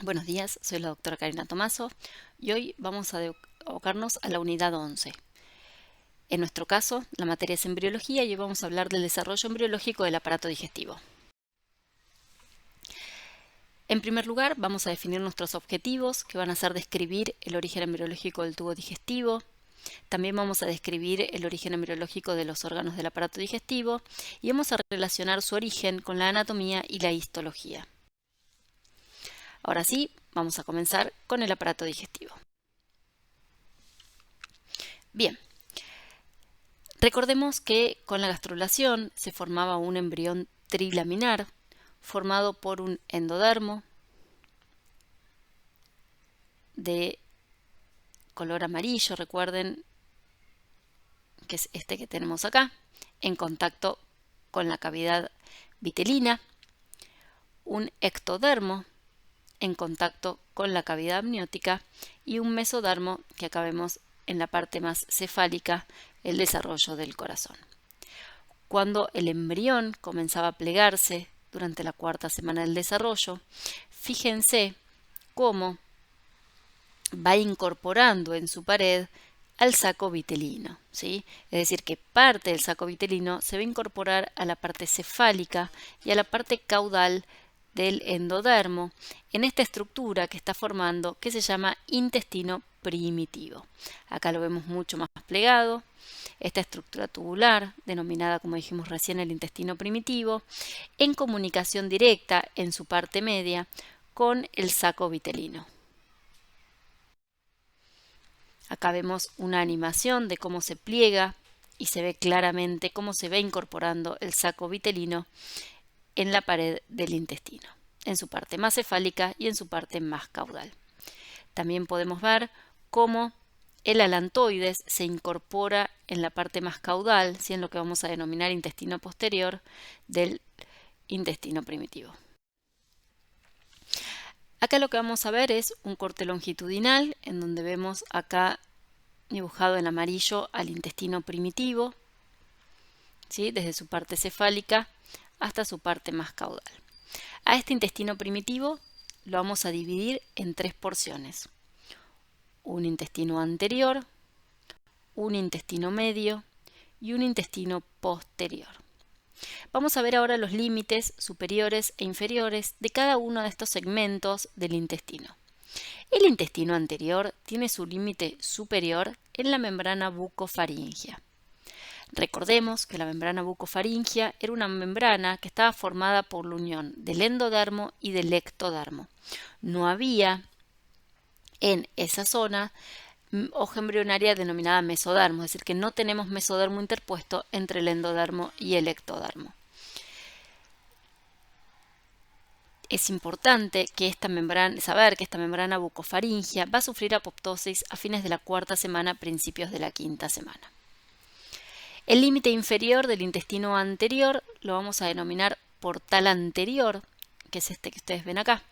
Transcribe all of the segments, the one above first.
Buenos días, soy la doctora Karina Tomaso y hoy vamos a abocarnos a la unidad 11. En nuestro caso, la materia es embriología y hoy vamos a hablar del desarrollo embriológico del aparato digestivo. En primer lugar, vamos a definir nuestros objetivos, que van a ser describir el origen embriológico del tubo digestivo. También vamos a describir el origen embriológico de los órganos del aparato digestivo y vamos a relacionar su origen con la anatomía y la histología. Ahora sí, vamos a comenzar con el aparato digestivo. Bien, recordemos que con la gastrulación se formaba un embrión trilaminar formado por un endodermo de color amarillo, recuerden que es este que tenemos acá, en contacto con la cavidad vitelina, un ectodermo en contacto con la cavidad amniótica y un mesodermo que acá vemos en la parte más cefálica, el desarrollo del corazón. Cuando el embrión comenzaba a plegarse durante la cuarta semana del desarrollo, fíjense cómo va incorporando en su pared al saco vitelino, ¿sí? Es decir, que parte del saco vitelino se va a incorporar a la parte cefálica y a la parte caudal del endodermo en esta estructura que está formando, que se llama intestino primitivo. Acá lo vemos mucho más plegado. Esta estructura tubular, denominada como dijimos recién el intestino primitivo, en comunicación directa en su parte media con el saco vitelino. Acá vemos una animación de cómo se pliega y se ve claramente cómo se va incorporando el saco vitelino en la pared del intestino, en su parte más cefálica y en su parte más caudal. También podemos ver cómo el alantoides se incorpora en la parte más caudal, ¿sí? En lo que vamos a denominar intestino posterior del intestino primitivo. Acá lo que vamos a ver es un corte longitudinal en donde vemos acá dibujado en amarillo al intestino primitivo, ¿sí? Desde su parte cefálica hasta su parte más caudal. A este intestino primitivo lo vamos a dividir en tres porciones: un intestino anterior, un intestino medio y un intestino posterior. Vamos a ver ahora los límites superiores e inferiores de cada uno de estos segmentos del intestino. El intestino anterior tiene su límite superior en la membrana bucofaríngea. Recordemos que la membrana bucofaríngea era una membrana que estaba formada por la unión del endodermo y del ectodermo. No había en esa zona hoja embrionaria denominada mesodermo, es decir, que no tenemos mesodermo interpuesto entre el endodermo y el ectodermo. Es importante que saber que esta membrana bucofaríngea va a sufrir apoptosis a fines de la cuarta semana, principios de la quinta semana. El límite inferior del intestino anterior lo vamos a denominar portal anterior, que es este que ustedes ven acá.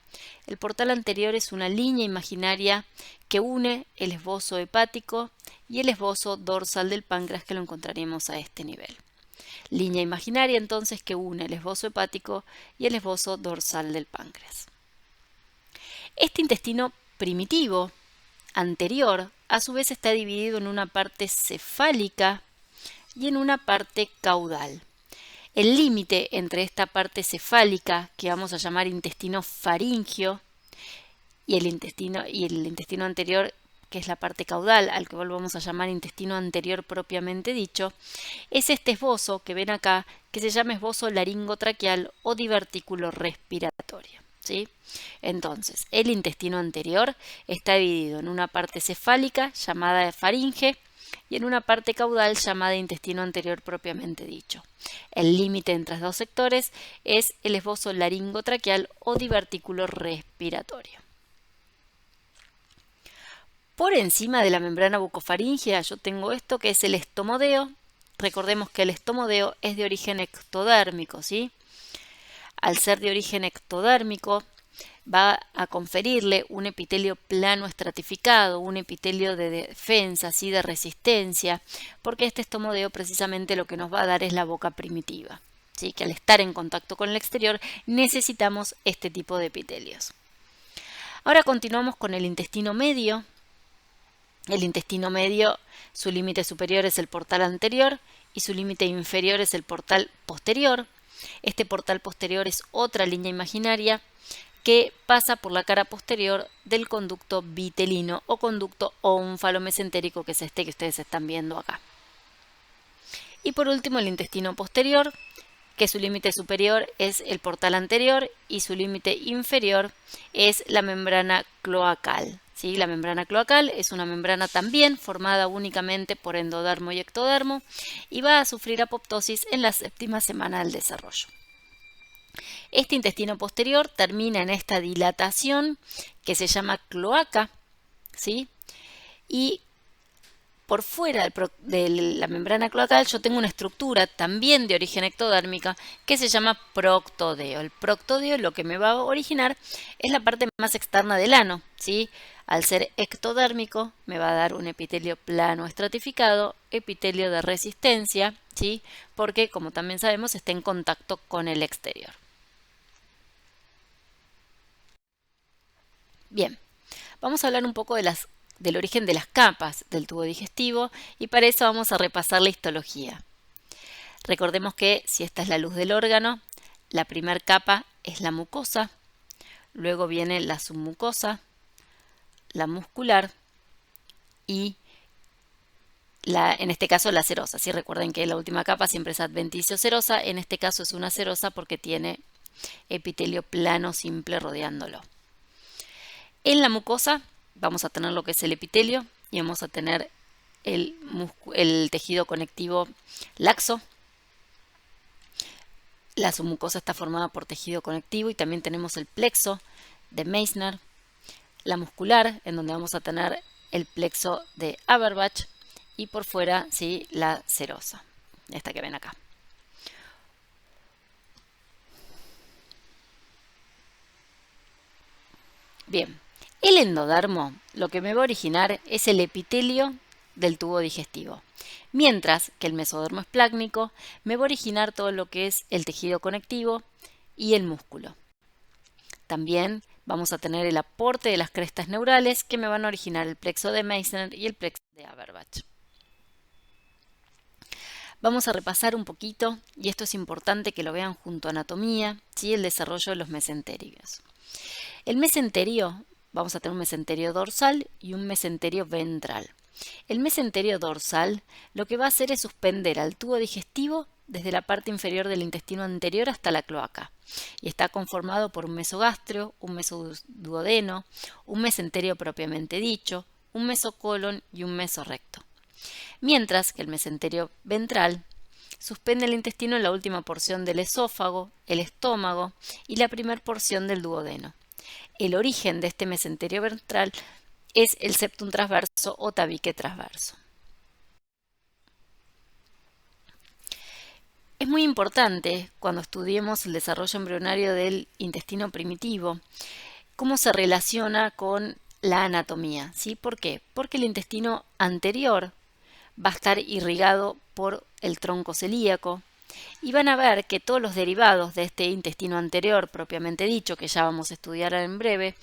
El portal anterior es una línea imaginaria que une el esbozo hepático y el esbozo dorsal del páncreas, que lo encontraremos a este nivel. Línea imaginaria entonces que une el esbozo hepático y el esbozo dorsal del páncreas. Este intestino primitivo anterior a su vez está dividido en una parte cefálica y en una parte caudal. El límite entre esta parte cefálica, que vamos a llamar intestino faríngeo, y el intestino anterior, que es la parte caudal, al que vamos a llamar intestino anterior propiamente dicho, es este esbozo que ven acá, que se llama esbozo laringotraqueal o divertículo respiratorio, ¿sí? Entonces, el intestino anterior está dividido en una parte cefálica llamada faringe y en una parte caudal llamada intestino anterior propiamente dicho. El límite entre los dos sectores es el esbozo laringotraqueal o divertículo respiratorio. Por encima de la membrana bucofaríngea yo tengo esto que es el estomodeo. Recordemos que el estomodeo es de origen ectodérmico, ¿sí? Al ser de origen ectodérmico va a conferirle un epitelio plano estratificado, un epitelio de defensa, ¿sí? De resistencia, porque este estomodeo precisamente lo que nos va a dar es la boca primitiva, ¿sí? Que al estar en contacto con el exterior necesitamos este tipo de epitelios. Ahora continuamos con el intestino medio. El intestino medio, su límite superior es el portal anterior y su límite inferior es el portal posterior. Este portal posterior es otra línea imaginaria que pasa por la cara posterior del conducto vitelino o conducto ónfalo-mesentérico, que es este que ustedes están viendo acá. Y por último el intestino posterior, que su límite superior es el portal anterior y su límite inferior es la membrana cloacal. ¿Sí? La membrana cloacal es una membrana también formada únicamente por endodermo y ectodermo y va a sufrir apoptosis en la 7ª semana del desarrollo. Este intestino posterior termina en esta dilatación que se llama cloaca, ¿sí? Y por fuera de la membrana cloacal yo tengo una estructura también de origen ectodérmica que se llama proctodeo. El proctodeo lo que me va a originar es la parte más externa del ano, ¿sí? Al ser ectodérmico me va a dar un epitelio plano estratificado, epitelio de resistencia, ¿sí? Porque como también sabemos está en contacto con el exterior. Bien, vamos a hablar un poco del origen de las capas del tubo digestivo y para eso vamos a repasar la histología. Recordemos que si esta es la luz del órgano, la primera capa es la mucosa, luego viene la submucosa, la muscular y en este caso la serosa. ¿Sí? Recuerden que la última capa siempre es adventicio serosa, en este caso es una serosa porque tiene epitelio plano simple rodeándolo. En la mucosa vamos a tener lo que es el epitelio y vamos a tener el tejido conectivo laxo. La submucosa está formada por tejido conectivo y también tenemos el plexo de Meissner, la muscular, en donde vamos a tener el plexo de Averbach y por fuera, ¿sí? La serosa, esta que ven acá. Bien, el endodermo lo que me va a originar es el epitelio del tubo digestivo, mientras que el mesodermo esplácnico me va a originar todo lo que es el tejido conectivo y el músculo. También vamos a tener el aporte de las crestas neurales que me van a originar el plexo de Meissner y el plexo de Averbach. Vamos a repasar un poquito, y esto es importante que lo vean junto a anatomía, ¿sí? El desarrollo de los mesenterios. El mesenterio, vamos a tener un mesenterio dorsal y un mesenterio ventral. El mesenterio dorsal lo que va a hacer es suspender al tubo digestivo desde la parte inferior del intestino anterior hasta la cloaca y está conformado por un mesogastrio, un mesoduodeno, un mesenterio propiamente dicho, un mesocolon y un mesorrecto. Mientras que el mesenterio ventral suspende el intestino en la última porción del esófago, el estómago y la primera porción del duodeno. El origen de este mesenterio ventral es el septum transverso o tabique transverso. Es muy importante cuando estudiemos el desarrollo embrionario del intestino primitivo, cómo se relaciona con la anatomía, ¿sí? ¿Por qué? Porque el intestino anterior va a estar irrigado por el tronco celíaco y van a ver que todos los derivados de este intestino anterior propiamente dicho, que ya vamos a estudiar en breve,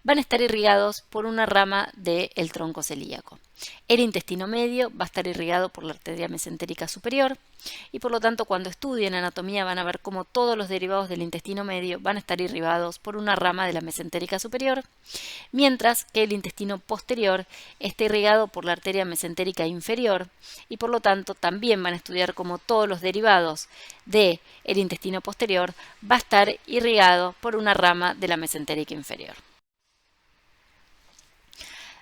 van a estar irrigados por una rama del tronco celíaco. El intestino medio va a estar irrigado por la arteria mesentérica superior y por lo tanto cuando estudien anatomía van a ver cómo todos los derivados del intestino medio van a estar irrigados por una rama de la mesentérica superior, mientras que el intestino posterior está irrigado por la arteria mesentérica inferior y por lo tanto también van a estudiar cómo todos los derivados del intestino posterior va a estar irrigado por una rama de la mesentérica inferior.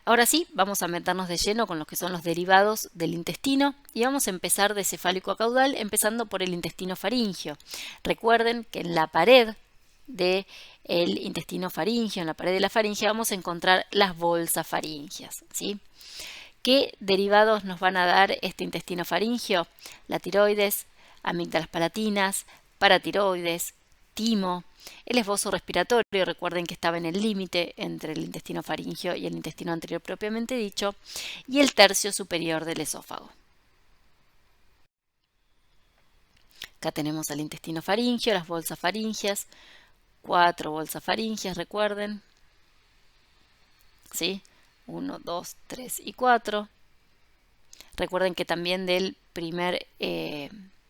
Ahora sí, vamos a meternos de lleno con lo que son los derivados del intestino y vamos a empezar de cefálico a caudal, empezando por el intestino faríngeo. Recuerden que en la pared del intestino faríngeo, en la pared de la faringe, vamos a encontrar las bolsas faríngeas, ¿sí? ¿Qué derivados nos van a dar este intestino faríngeo? La tiroides, amígdalas palatinas, paratiroides, timo, el esbozo respiratorio, recuerden que estaba en el límite entre el intestino faríngeo y el intestino anterior propiamente dicho, y el tercio superior del esófago. Acá tenemos el intestino faríngeo, las bolsas faríngeas, 4 bolsas faríngeas, recuerden. ¿sí? 1, 2, 3 y 4. Recuerden que también de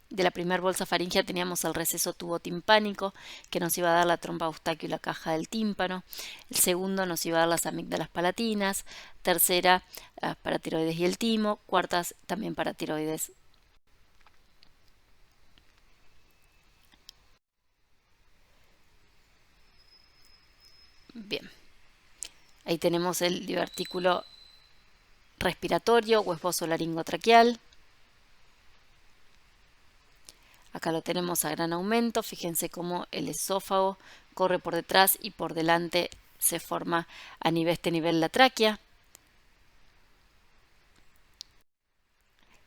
la primera bolsa faríngea teníamos el receso tubotimpánico que nos iba a dar la trompa Eustaquio y la caja del tímpano. El segundo nos iba a dar las amígdalas palatinas. Tercera, paratiroides y el timo. Cuartas, también paratiroides. Bien. Ahí tenemos el divertículo respiratorio o esbozo laringotraqueal. Acá lo tenemos a gran aumento. Fíjense cómo el esófago corre por detrás y por delante se forma a este nivel la tráquea.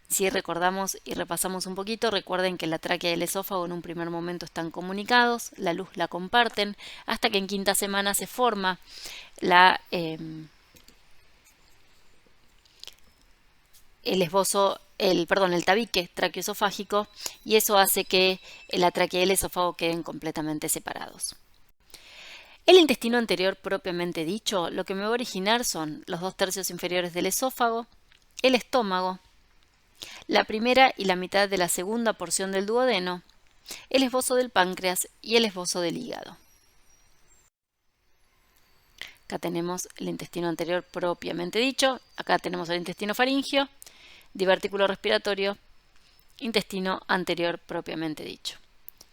Si recordamos y repasamos un poquito, recuerden que la tráquea y el esófago en un primer momento están comunicados, la luz la comparten, hasta que en quinta semana se forma el tabique traqueoesofágico, y eso hace que la tráquea y el esófago queden completamente separados. El intestino anterior propiamente dicho, lo que me va a originar son los 2/3 inferiores del esófago, el estómago, la primera y la mitad de la segunda porción del duodeno, el esbozo del páncreas y el esbozo del hígado. Acá tenemos el intestino anterior propiamente dicho, acá tenemos el intestino faríngeo, divertículo respiratorio, intestino anterior propiamente dicho.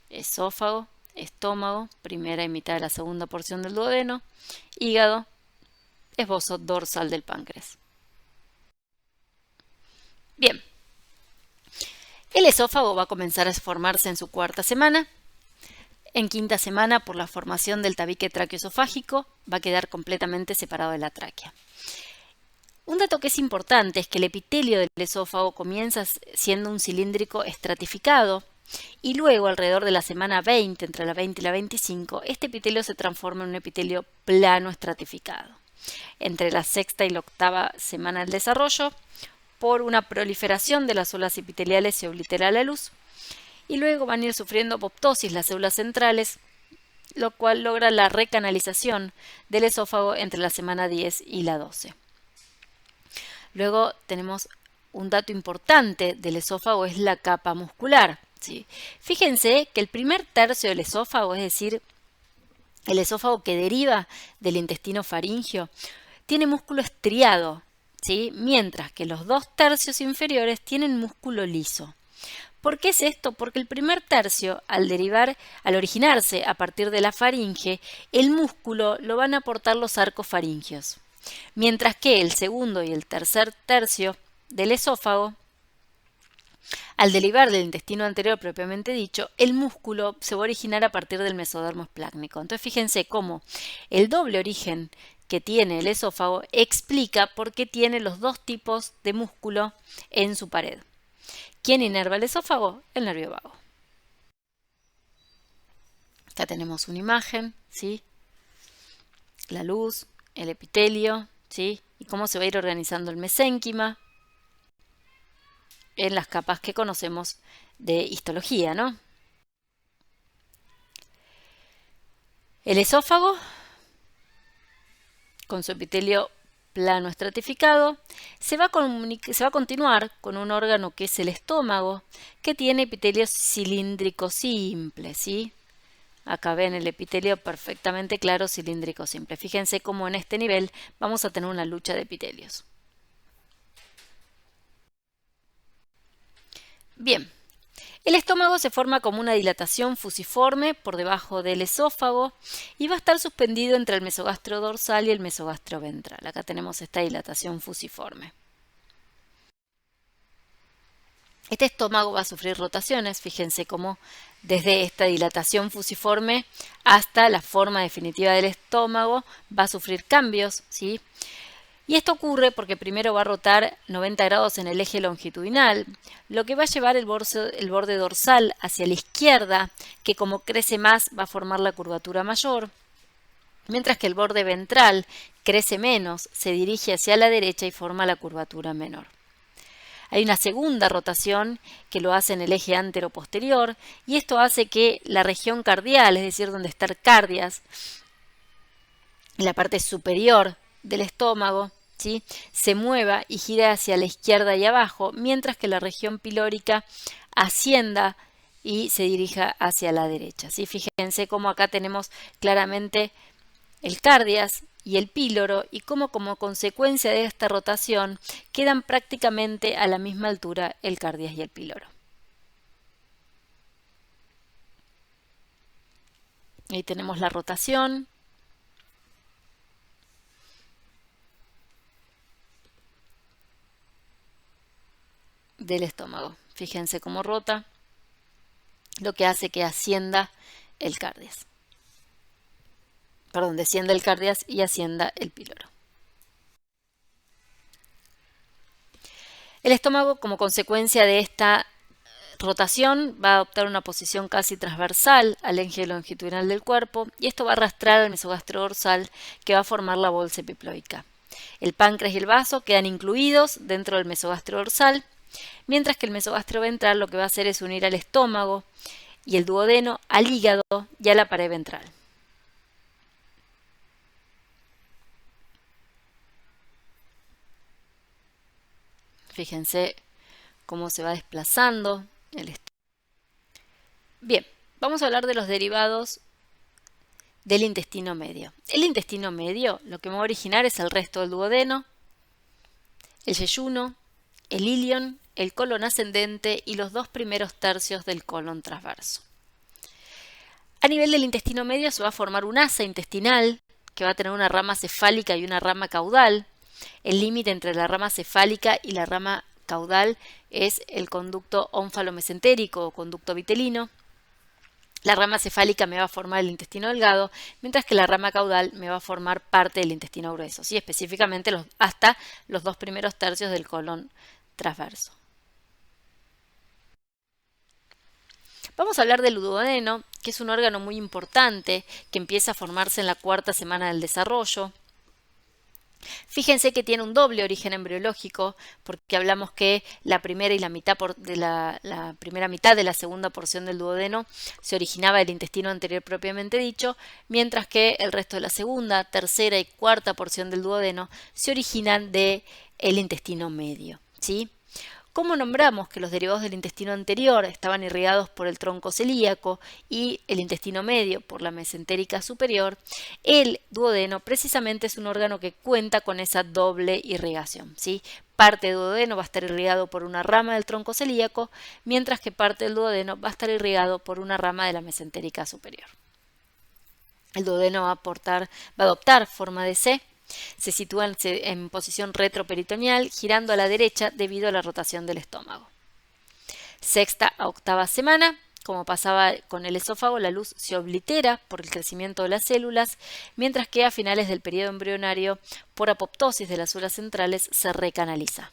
Esófago, estómago, primera y mitad de la segunda porción del duodeno, hígado, esbozo dorsal del páncreas. Bien. El esófago va a comenzar a formarse en su cuarta semana. En quinta semana, por la formación del tabique traqueoesofágico, va a quedar completamente separado de la tráquea. Un dato que es importante es que el epitelio del esófago comienza siendo un cilíndrico estratificado y luego, alrededor de la semana 20, entre la 20 y la 25, este epitelio se transforma en un epitelio plano estratificado. Entre la sexta y la octava semana del desarrollo, por una proliferación de las células epiteliales se oblitera la luz y luego van a ir sufriendo apoptosis las células centrales, lo cual logra la recanalización del esófago entre la semana 10 y la 12. Luego tenemos un dato importante del esófago, es la capa muscular, ¿sí? Fíjense que el primer tercio del esófago, es decir, el esófago que deriva del intestino faríngeo, tiene músculo estriado, ¿sí? Mientras que los 2/3 inferiores tienen músculo liso. ¿Por qué es esto? Porque el primer tercio, al originarse a partir de la faringe, el músculo lo van a aportar los arcos faringeos. Mientras que el segundo y el tercer tercio del esófago, al derivar del intestino anterior propiamente dicho, el músculo se va a originar a partir del mesodermo esplácnico. Entonces fíjense cómo el doble origen que tiene el esófago explica por qué tiene los dos tipos de músculo en su pared. ¿Quién inerva el esófago? El nervio vago. Acá tenemos una imagen, ¿sí? La luz, el epitelio, ¿sí? Y cómo se va a ir organizando el mesénquima en las capas que conocemos de histología, ¿no? El esófago, con su epitelio plano estratificado, se va a continuar con un órgano que es el estómago, que tiene epitelio cilíndrico simple, ¿sí? Acá ven el epitelio perfectamente claro, cilíndrico simple. Fíjense cómo en este nivel vamos a tener una lucha de epitelios. Bien, el estómago se forma como una dilatación fusiforme por debajo del esófago y va a estar suspendido entre el mesogastrio dorsal y el mesogastrio ventral. Acá tenemos esta dilatación fusiforme. Este estómago va a sufrir rotaciones, fíjense cómo desde esta dilatación fusiforme hasta la forma definitiva del estómago va a sufrir cambios, ¿sí? Y esto ocurre porque primero va a rotar 90 grados en el eje longitudinal, lo que va a llevar el borde dorsal hacia la izquierda, que como crece más va a formar la curvatura mayor, mientras que el borde ventral crece menos, se dirige hacia la derecha y forma la curvatura menor. Hay una segunda rotación que lo hace en el eje antero-posterior y esto hace que la región cardial, es decir, donde está el cardias, en la parte superior del estómago, ¿sí?, se mueva y gire hacia la izquierda y abajo, mientras que la región pilórica ascienda y se dirija hacia la derecha, ¿sí? Fíjense cómo acá tenemos claramente el cardias y el píloro y cómo como consecuencia de esta rotación quedan prácticamente a la misma altura el cardias y el píloro. Ahí tenemos la rotación. Del estómago. Fíjense cómo rota, lo que hace que ascienda el cardias. Perdón, descienda el cardias y ascienda el píloro. El estómago, como consecuencia de esta rotación, va a adoptar una posición casi transversal al eje longitudinal del cuerpo y esto va a arrastrar al mesogastrio dorsal que va a formar la bolsa epiploica. El páncreas y el vaso quedan incluidos dentro del mesogastrio dorsal, mientras que el mesogastrio ventral lo que va a hacer es unir al estómago y el duodeno al hígado y a la pared ventral. Fíjense cómo se va desplazando el estómago. Bien, vamos a hablar de los derivados del intestino medio. El intestino medio lo que va a originar es el resto del duodeno, el yeyuno, el ilion, el colon ascendente y los 2 primeros tercios del colon transverso. A nivel del intestino medio se va a formar un asa intestinal que va a tener una rama cefálica y una rama caudal. El límite entre la rama cefálica y la rama caudal es el conducto ónfalo-mesentérico o conducto vitelino. La rama cefálica me va a formar el intestino delgado, mientras que la rama caudal me va a formar parte del intestino grueso, ¿sí?, específicamente hasta los 2 primeros tercios del colon transverso. Vamos a hablar del duodeno, que es un órgano muy importante que empieza a formarse en la 4ª semana del desarrollo. Fíjense que tiene un doble origen embriológico, porque hablamos que la primera y la primera mitad de la segunda porción del duodeno se originaba del intestino anterior propiamente dicho, mientras que el resto de la segunda, tercera y cuarta porción del duodeno se originan del intestino medio, ¿sí? ¿Cómo nombramos que los derivados del intestino anterior estaban irrigados por el tronco celíaco y el intestino medio por la mesentérica superior? El duodeno precisamente es un órgano que cuenta con esa doble irrigación, ¿sí? Parte del duodeno va a estar irrigado por una rama del tronco celíaco, mientras que parte del duodeno va a estar irrigado por una rama de la mesentérica superior. El duodeno va a adoptar forma de C. Se sitúa en posición retroperitoneal, girando a la derecha debido a la rotación del estómago. 6ª a 8ª semana, como pasaba con el esófago, la luz se oblitera por el crecimiento de las células, mientras que a finales del periodo embrionario, por apoptosis de las células centrales, se recanaliza.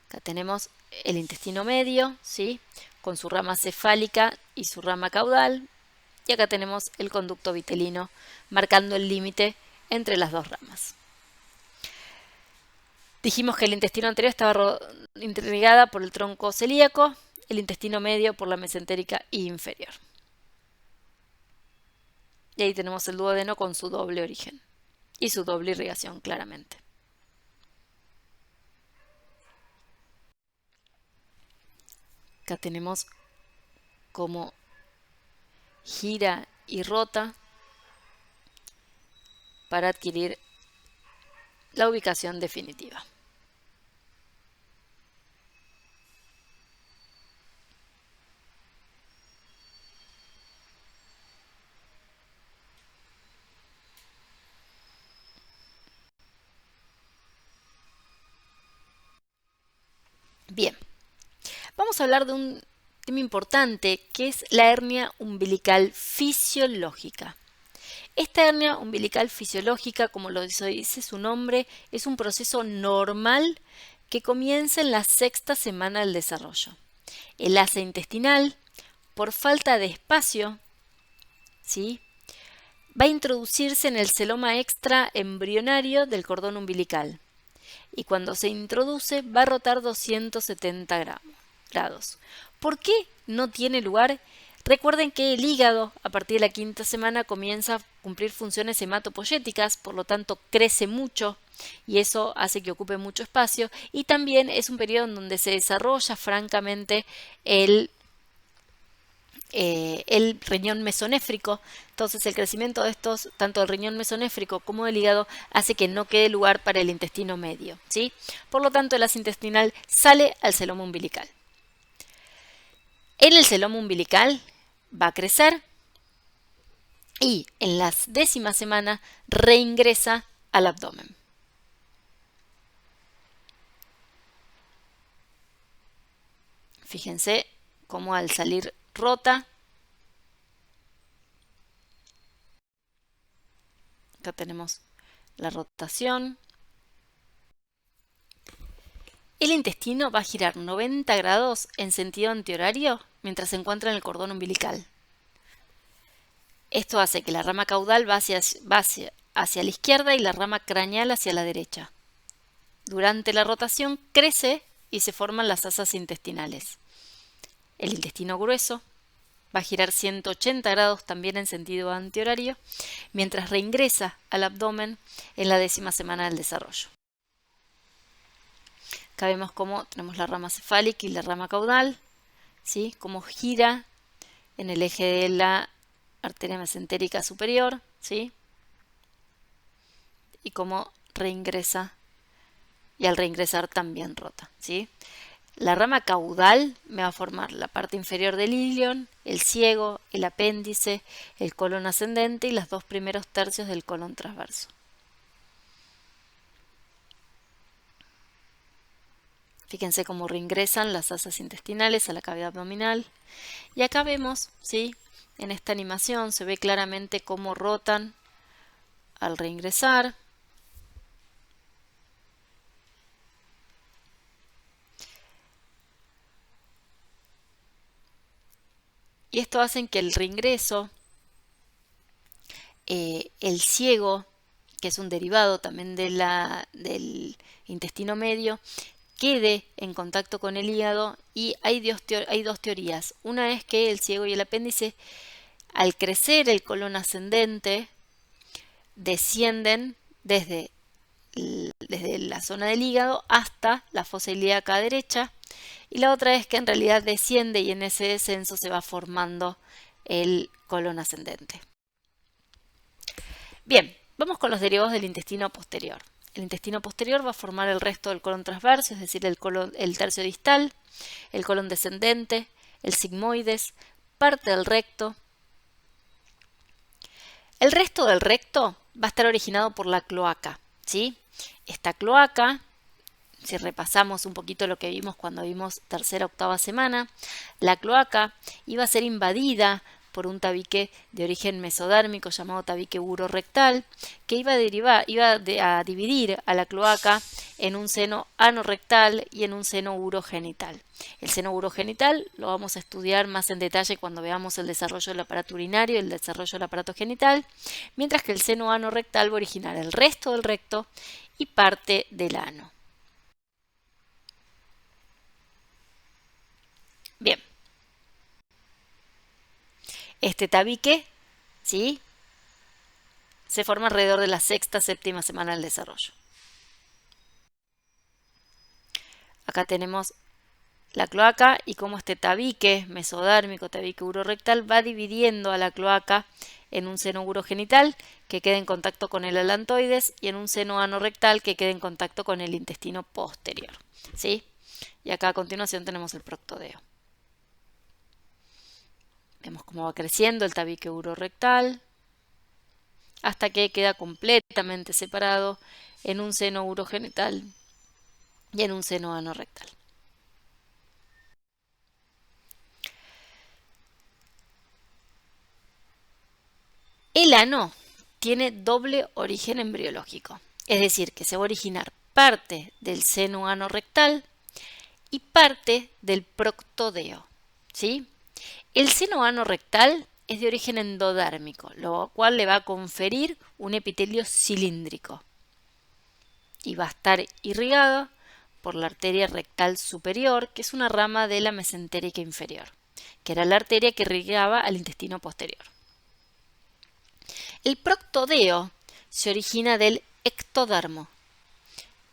Acá tenemos el intestino medio, ¿sí?, con su rama cefálica y su rama caudal. Y acá tenemos el conducto vitelino marcando el límite entre las 2 ramas. Dijimos que el intestino anterior estaba irrigada por el tronco celíaco, el intestino medio por la mesentérica inferior. Y ahí tenemos el duodeno con su doble origen y su doble irrigación claramente. Acá tenemos cómo gira y rota para adquirir la ubicación definitiva. Bien, vamos a hablar de un tema importante que es la hernia umbilical fisiológica. Esta hernia umbilical fisiológica, como lo dice su nombre, es un proceso normal que comienza en la 6ª semana del desarrollo. El asa intestinal, por falta de espacio, ¿sí?, va a introducirse en el celoma extraembrionario del cordón umbilical y cuando se introduce va a rotar 270 grados. ¿Por qué no tiene lugar Recuerden que el hígado a partir de la quinta semana comienza a cumplir funciones hematopoyéticas, por lo tanto crece mucho y eso hace que ocupe mucho espacio, y también es un periodo en donde se desarrolla francamente el riñón mesonéfrico. Entonces el crecimiento de estos, tanto del riñón mesonéfrico como del hígado, hace que no quede lugar para el intestino medio, ¿sí? Por lo tanto el ácido intestinal sale al celoma umbilical. En el celoma umbilical va a crecer y en la 10ª semana reingresa al abdomen. Fíjense cómo al salir rota, acá tenemos la rotación. El intestino va a girar 90 grados en sentido antihorario mientras se encuentra en el cordón umbilical. Esto hace que la rama caudal va hacia la izquierda y la rama craneal hacia la derecha. Durante la rotación crece y se forman las asas intestinales. El intestino grueso va a girar 180 grados también en sentido antihorario, mientras reingresa al abdomen en la 10ª semana del desarrollo. Acá vemos cómo tenemos la rama cefálica y la rama caudal, ¿sí? Cómo gira en el eje de la arteria mesentérica superior, ¿sí? Y cómo reingresa, y al reingresar también rota, ¿sí? La rama caudal me va a formar la parte inferior del ilion, el ciego, el apéndice, el colon ascendente y los 2 primeros tercios del colon transverso. Fíjense cómo reingresan las asas intestinales a la cavidad abdominal. Y acá vemos, ¿sí? En esta animación se ve claramente cómo rotan al reingresar. Y esto hace que el reingreso, el ciego, que es un derivado también del intestino medio, quede en contacto con el hígado, y hay dos teorías. Una es que el ciego y el apéndice, al crecer el colon ascendente, descienden desde la zona del hígado hasta la fosa ilíaca derecha, y la otra es que en realidad desciende y en ese descenso se va formando el colon ascendente. Bien, vamos con los derivados del intestino posterior. El intestino posterior va a formar el resto del colon transverso, es decir, el tercio distal, el colon descendente, el sigmoides, parte del recto. El resto del recto va a estar originado por la cloaca, ¿sí? Esta cloaca, si repasamos un poquito lo que vimos cuando vimos 3ª, 8ª semana, la cloaca iba a ser invadida por un tabique de origen mesodérmico llamado tabique urorectal, que iba a dividir a la cloaca en un seno anorrectal y en un seno urogenital. El seno urogenital lo vamos a estudiar más en detalle cuando veamos el desarrollo del aparato urinario y el desarrollo del aparato genital, mientras que el seno anorrectal va a originar el resto del recto y parte del ano. Bien. Este tabique, ¿sí?, se forma alrededor de la 6ª, 7ª semana del desarrollo. Acá tenemos la cloaca y cómo este tabique mesodérmico, tabique urorectal, va dividiendo a la cloaca en un seno urogenital que queda en contacto con el alantoides y en un seno anorrectal que queda en contacto con el intestino posterior, ¿sí? Y acá a continuación tenemos el proctodeo. Vemos cómo va creciendo el tabique urorectal hasta que queda completamente separado en un seno urogenital y en un seno anorrectal. El ano tiene doble origen embriológico, es decir, que se va a originar parte del seno anorrectal y parte del proctodeo, ¿sí? El seno anorrectal es de origen endodérmico, lo cual le va a conferir un epitelio cilíndrico y va a estar irrigado por la arteria rectal superior, que es una rama de la mesentérica inferior, que era la arteria que irrigaba al intestino posterior. El proctodeo se origina del ectodermo.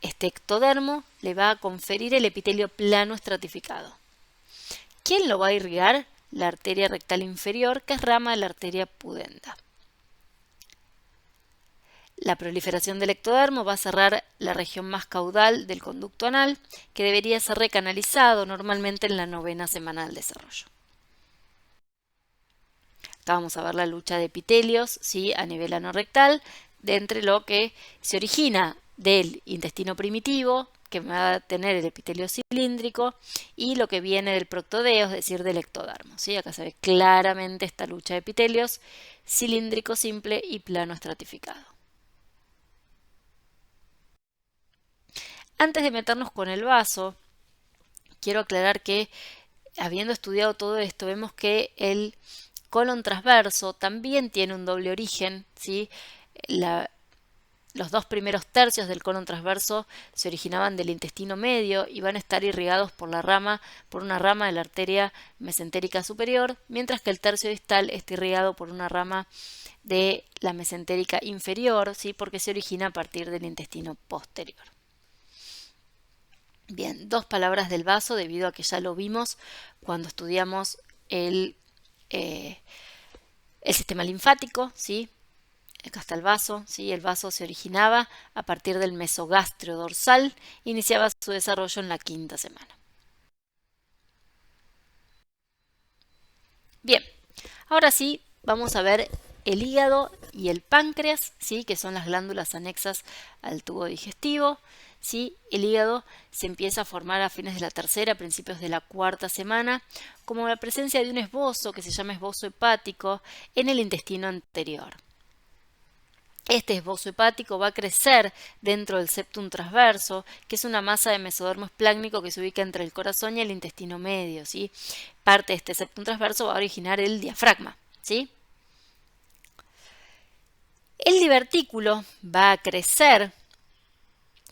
Este ectodermo le va a conferir el epitelio plano estratificado. ¿Quién lo va a irrigar? La arteria rectal inferior, que es rama de la arteria pudenda. La proliferación del ectodermo va a cerrar la región más caudal del conducto anal, que debería ser recanalizado normalmente en la 9ª semana del desarrollo. Acá vamos a ver la lucha de epitelios, ¿sí?, a nivel anorrectal, de entre lo que se origina del intestino primitivo, que va a tener el epitelio cilíndrico, y lo que viene del proctodeo, es decir, del ectodermo, ¿sí? Acá se ve claramente esta lucha de epitelios, cilíndrico simple y plano estratificado. Antes de meternos con el vaso, quiero aclarar que, habiendo estudiado todo esto, vemos que el colon transverso también tiene un doble origen, ¿sí? Los 2 primeros tercios del colon transverso se originaban del intestino medio y van a estar irrigados por una rama de la arteria mesentérica superior, mientras que el tercio distal está irrigado por una rama de la mesentérica inferior, ¿sí?, porque se origina a partir del intestino posterior. Bien, 2 palabras del vaso, debido a que ya lo vimos cuando estudiamos el sistema linfático, ¿sí? Acá está el vaso, ¿sí? El vaso se originaba a partir del mesogastrio dorsal, iniciaba su desarrollo en la 5ª semana. Bien, ahora sí vamos a ver el hígado y el páncreas, ¿sí?, que son las glándulas anexas al tubo digestivo. ¿Sí? El hígado se empieza a formar a fines de la 3ª, principios de la 4ª semana, como la presencia de un esbozo que se llama esbozo hepático en el intestino anterior. Este esbozo hepático va a crecer dentro del septum transverso, que es una masa de mesodermo esplácnico que se ubica entre el corazón y el intestino medio, ¿sí? Parte de este septum transverso va a originar el diafragma, ¿sí? El divertículo va a crecer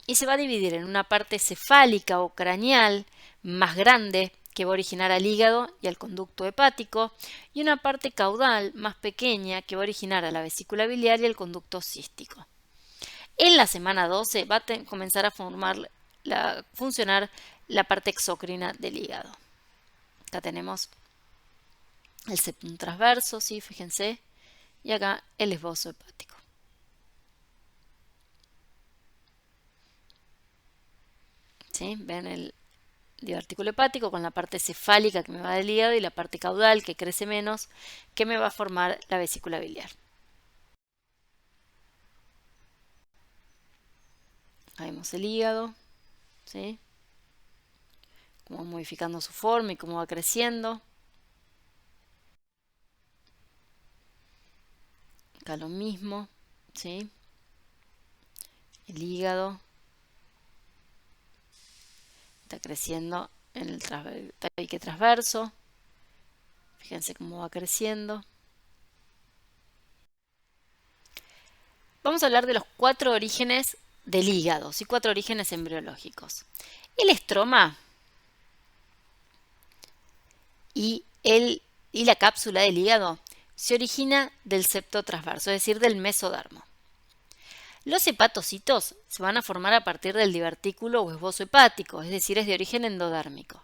y se va a dividir en una parte cefálica o craneal más grande, que va a originar al hígado y al conducto hepático, y una parte caudal más pequeña, que va a originar a la vesícula biliar y al conducto cístico. En la semana 12 va a comenzar a funcionar la parte exócrina del hígado. Acá tenemos el septum transverso, ¿sí? Fíjense, y acá el esbozo hepático. ¿Sí? Ven el divertículo hepático con la parte cefálica que me va del hígado y la parte caudal, que crece menos, que me va a formar la vesícula biliar. Ahí vemos el hígado, ¿sí?, cómo va modificando su forma y cómo va creciendo. Acá lo mismo, ¿sí? El hígado está creciendo en el tabique transverso. Fíjense cómo va creciendo. Vamos a hablar de los 4 orígenes del hígado, ¿sí? 4 orígenes embriológicos. El estroma y la cápsula del hígado se origina del septo transverso, es decir, del mesodermo. Los hepatocitos se van a formar a partir del divertículo o esbozo hepático, es decir, es de origen endodérmico.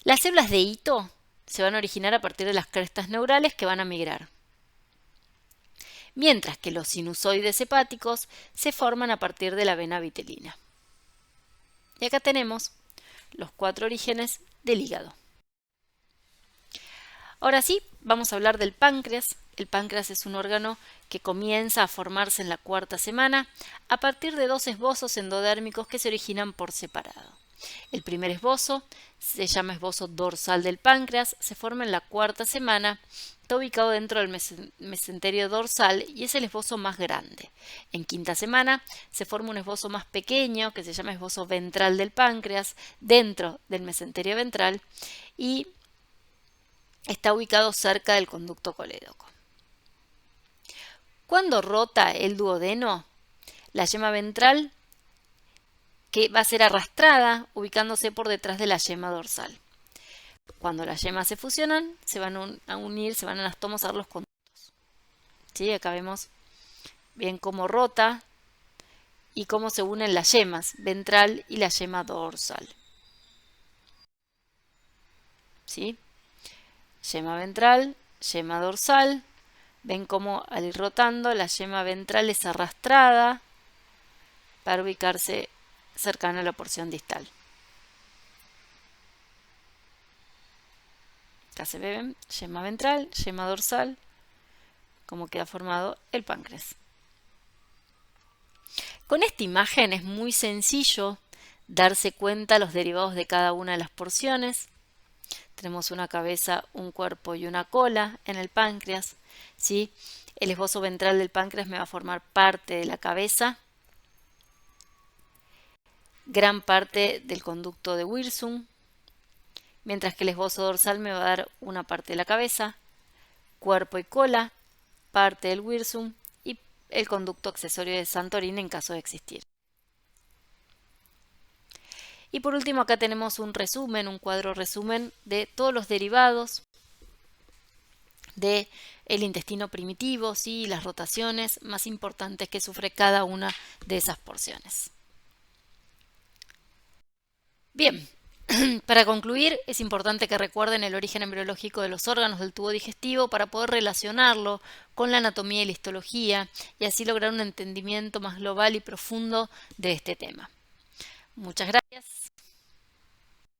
Las células de hito se van a originar a partir de las crestas neurales que van a migrar. Mientras que los sinusoides hepáticos se forman a partir de la vena vitelina. Y acá tenemos los 4 orígenes del hígado. Ahora sí, vamos a hablar del páncreas. El páncreas es un órgano que comienza a formarse en la 4ª semana a partir de 2 esbozos endodérmicos que se originan por separado. El primer esbozo se llama esbozo dorsal del páncreas, se forma en la 4ª semana, está ubicado dentro del mesenterio dorsal y es el esbozo más grande. En 5ª semana se forma un esbozo más pequeño que se llama esbozo ventral del páncreas, dentro del mesenterio ventral, y está ubicado cerca del conducto colédoco. Cuando rota el duodeno, la yema ventral que va a ser arrastrada ubicándose por detrás de la yema dorsal. Cuando las yemas se fusionan, se van a unir, se van a anastomosar los conductos. ¿Sí? Acá vemos bien cómo rota y cómo se unen las yemas ventral y la yema dorsal. ¿Sí? Yema ventral, yema dorsal. Ven cómo al ir rotando la yema ventral es arrastrada para ubicarse cercana a la porción distal. Acá se ven yema ventral, yema dorsal, cómo queda formado el páncreas. Con esta imagen es muy sencillo darse cuenta los derivados de cada una de las porciones. Tenemos una cabeza, un cuerpo y una cola en el páncreas, ¿sí? El esbozo ventral del páncreas me va a formar parte de la cabeza, gran parte del conducto de Wirsung, mientras que el esbozo dorsal me va a dar una parte de la cabeza, cuerpo y cola, parte del Wirsung y el conducto accesorio de Santorini en caso de existir. Y por último acá tenemos un resumen, un cuadro resumen de todos los derivados del intestino primitivo, ¿sí? Las rotaciones más importantes que sufre cada una de esas porciones. Bien, para concluir es importante que recuerden el origen embriológico de los órganos del tubo digestivo para poder relacionarlo con la anatomía y la histología y así lograr un entendimiento más global y profundo de este tema. Muchas gracias.